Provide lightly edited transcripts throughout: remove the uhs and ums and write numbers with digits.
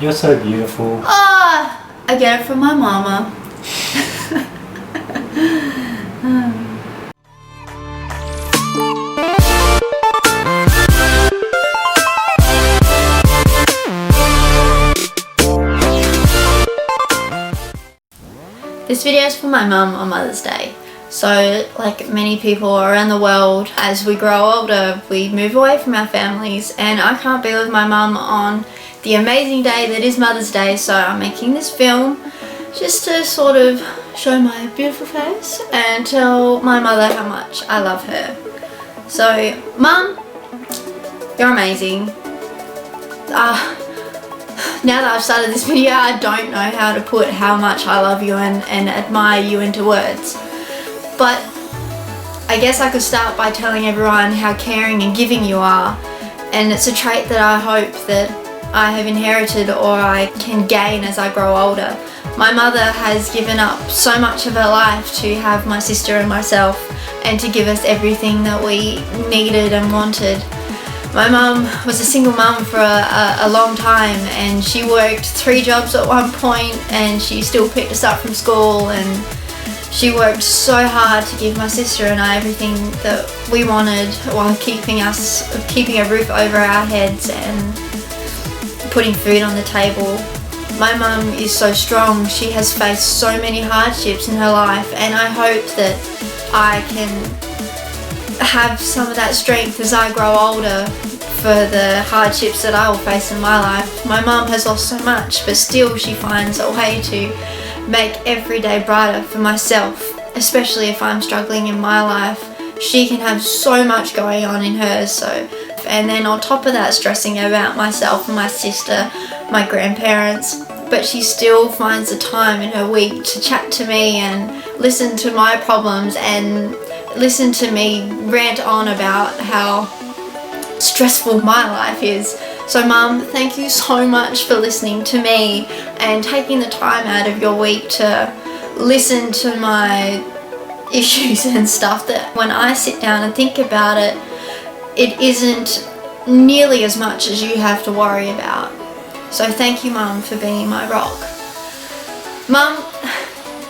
You're so beautiful. Ah, I get it from my mama. This video is for my mum on Mother's Day. So, like many people around the world, as we grow older, we move away from our families, and I can't be with my mum on the amazing day that is Mother's Day, so I'm making this film just to sort of show my beautiful face and tell my mother how much I love her. So, Mum, you're amazing. Now that I've started this video, I don't know how to put how much I love you and admire you into words. But I guess I could start by telling everyone how caring and giving you are. And it's a trait that I hope that I have inherited or I can gain as I grow older. My mother has given up so much of her life to have my sister and myself and to give us everything that we needed and wanted. My mum was a single mum for a long time, and she worked 3 jobs at one point, and she still picked us up from school, and she worked so hard to give my sister and I everything that we wanted while keeping a roof over our heads and putting food on the table. My mum is so strong. She has faced so many hardships in her life, and I hope that I can have some of that strength as I grow older for the hardships that I will face in my life. My mum has lost so much, but still she finds a way to make every day brighter for myself, especially if I'm struggling in my life. She can have so much going on in hers, and then on top of that, stressing about myself and my sister, my grandparents, but she still finds the time in her week to chat to me and listen to my problems and listen to me rant on about how stressful my life is. So Mum, thank you so much for listening to me and taking the time out of your week to listen to my issues and stuff, that when I sit down and think about it, it isn't nearly as much as you have to worry about. So thank you, Mum, for being my rock. Mum,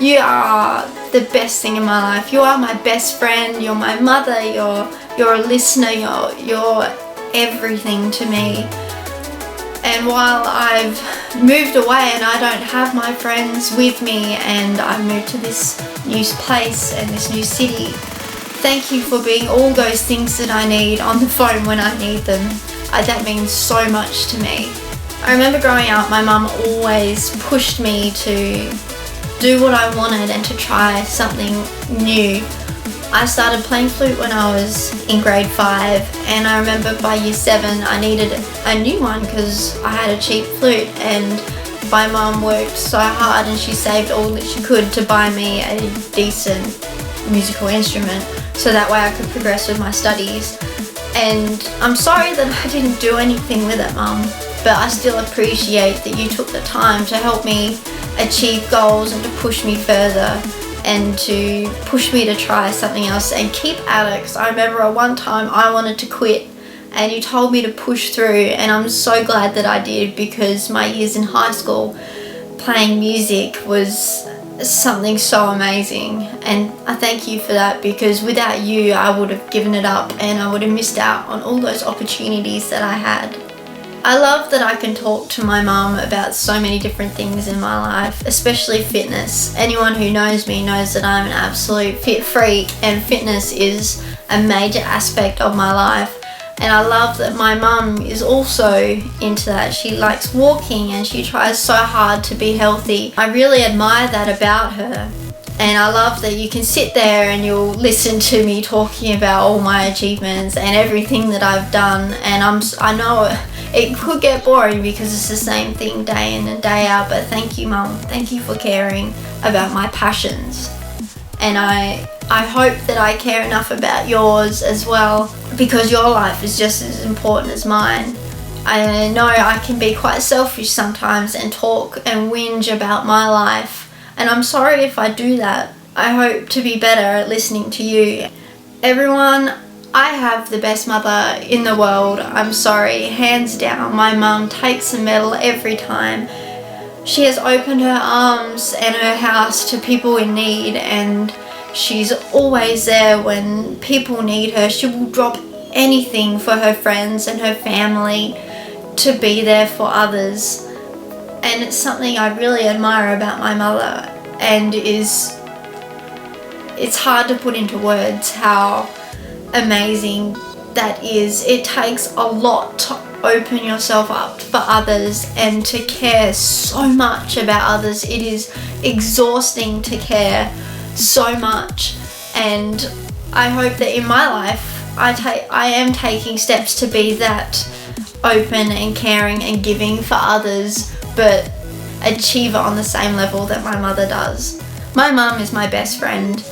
you are the best thing in my life. You are my best friend, you're my mother, you're a listener, you're everything to me. And while I've moved away and I don't have my friends with me and I've moved to this new place and this new city, thank you for being all those things that I need on the phone when I need them. That means so much to me. I remember growing up, my mum always pushed me to do what I wanted and to try something new. I started playing flute when I was in grade 5, and I remember by year 7 I needed a new one because I had a cheap flute, and my mum worked so hard and she saved all that she could to buy me a decent musical instrument so that way I could progress with my studies. And I'm sorry that I didn't do anything with it, Mum, but I still appreciate that you took the time to help me achieve goals and to push me further and to push me to try something else and keep at it. Because I remember at one time I wanted to quit and you told me to push through, and I'm so glad that I did, because my years in high school playing music was something so amazing, and I thank you for that, because without you I would have given it up and I would have missed out on all those opportunities that I had. I love that I can talk to my mum about so many different things in my life, especially fitness. Anyone who knows me knows that I'm an absolute fit freak, and fitness is a major aspect of my life. And I love that my mum is also into that. She likes walking and she tries so hard to be healthy. I really admire that about her. And I love that you can sit there and you'll listen to me talking about all my achievements and everything that I've done. And I know it could get boring because it's the same thing day in and day out, but thank you, Mum. Thank you for caring about my passions. And I hope that I care enough about yours as well, because your life is just as important as mine. I know I can be quite selfish sometimes and talk and whinge about my life, and I'm sorry if I do that. I hope to be better at listening to you. Everyone, I have the best mother in the world. I'm sorry, hands down. My mum takes the medal every time. She has opened her arms and her house to people in need, and she's always there when people need her. She will drop anything for her friends and her family to be there for others. And it's something I really admire about my mother, and it's hard to put into words how amazing that is. It takes a lot to open yourself up for others and to care so much about others. It is exhausting to care so much, and I hope that in my life I am taking steps to be that open and caring and giving for others, but achieve it on the same level that my mother does. My mum is my best friend.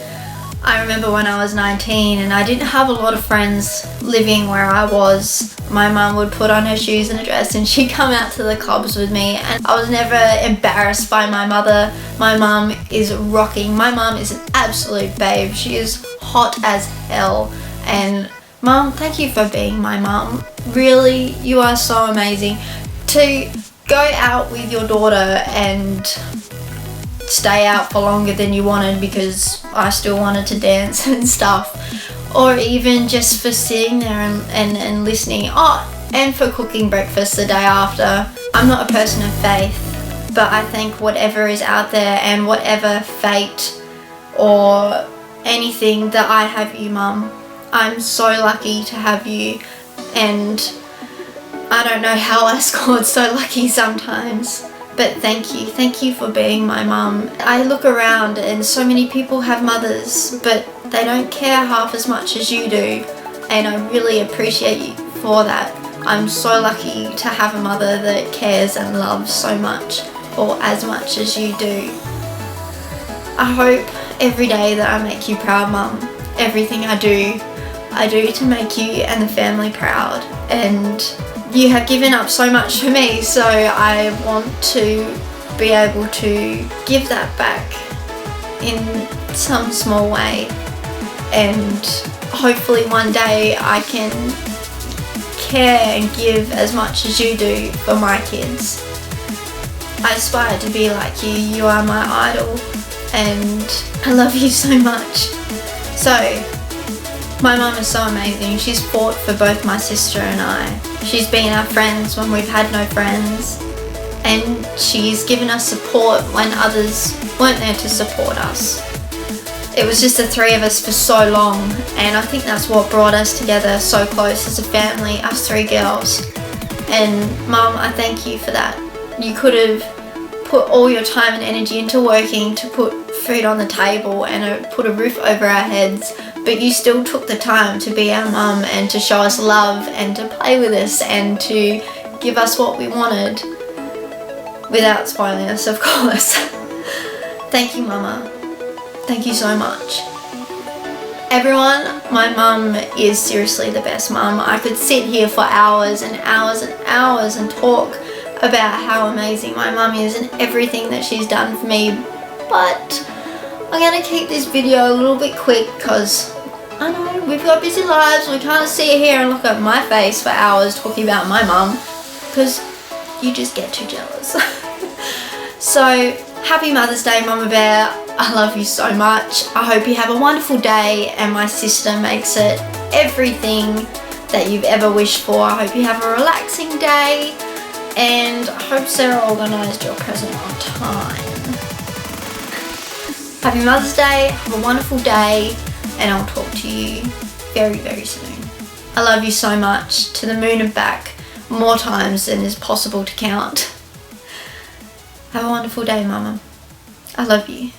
I remember when I was 19 and I didn't have a lot of friends living where I was. My mum would put on her shoes and a dress and she'd come out to the clubs with me, and I was never embarrassed by my mother. My mum is rocking. My mum is an absolute babe. She is hot as hell, and Mum, thank you for being my mum. Really, you are so amazing. To go out with your daughter and stay out for longer than you wanted because I still wanted to dance and stuff, or even just for sitting there and listening, and for cooking breakfast the day after. I'm not a person of faith, but I think whatever is out there and whatever fate or anything that I have you, Mum. I'm so lucky to have you, and I don't know how I scored so lucky sometimes. But thank you for being my mum. I look around and so many people have mothers, but they don't care half as much as you do, and I really appreciate you for that. I'm so lucky to have a mother that cares and loves so much, or as much as you do. I hope every day that I make you proud, Mum. Everything I do to make you and the family proud, and you have given up so much for me, so I want to be able to give that back in some small way, and hopefully one day I can care and give as much as you do for my kids. I aspire to be like you. You are my idol, and I love you so much. So, my mum is so amazing. She's fought for both my sister and I. She's been our friends when we've had no friends, and she's given us support when others weren't there to support us. It was just the three of us for so long, and I think that's what brought us together so close as a family, us three girls. And Mum, I thank you for that. You could have put all your time and energy into working to put food on the table and put a roof over our heads, but you still took the time to be our mum and to show us love and to play with us and to give us what we wanted without spoiling us, of course. Thank you, Mama. Thank you so much. Everyone, my mum is seriously the best mum. I could sit here for hours and hours and hours and talk about how amazing my mum is and everything that she's done for me, but I'm going to keep this video a little bit quick because I know we've got busy lives. We can't sit here and look at my face for hours talking about my mum because you just get too jealous. So, happy Mother's Day, Mama Bear. I love you so much. I hope you have a wonderful day and my sister makes it everything that you've ever wished for. I hope you have a relaxing day, and I hope Sarah organised your present on time. Happy Mother's Day, have a wonderful day, and I'll talk to you very, very soon. I love you so much, to the moon and back, more times than is possible to count. Have a wonderful day, Mama. I love you.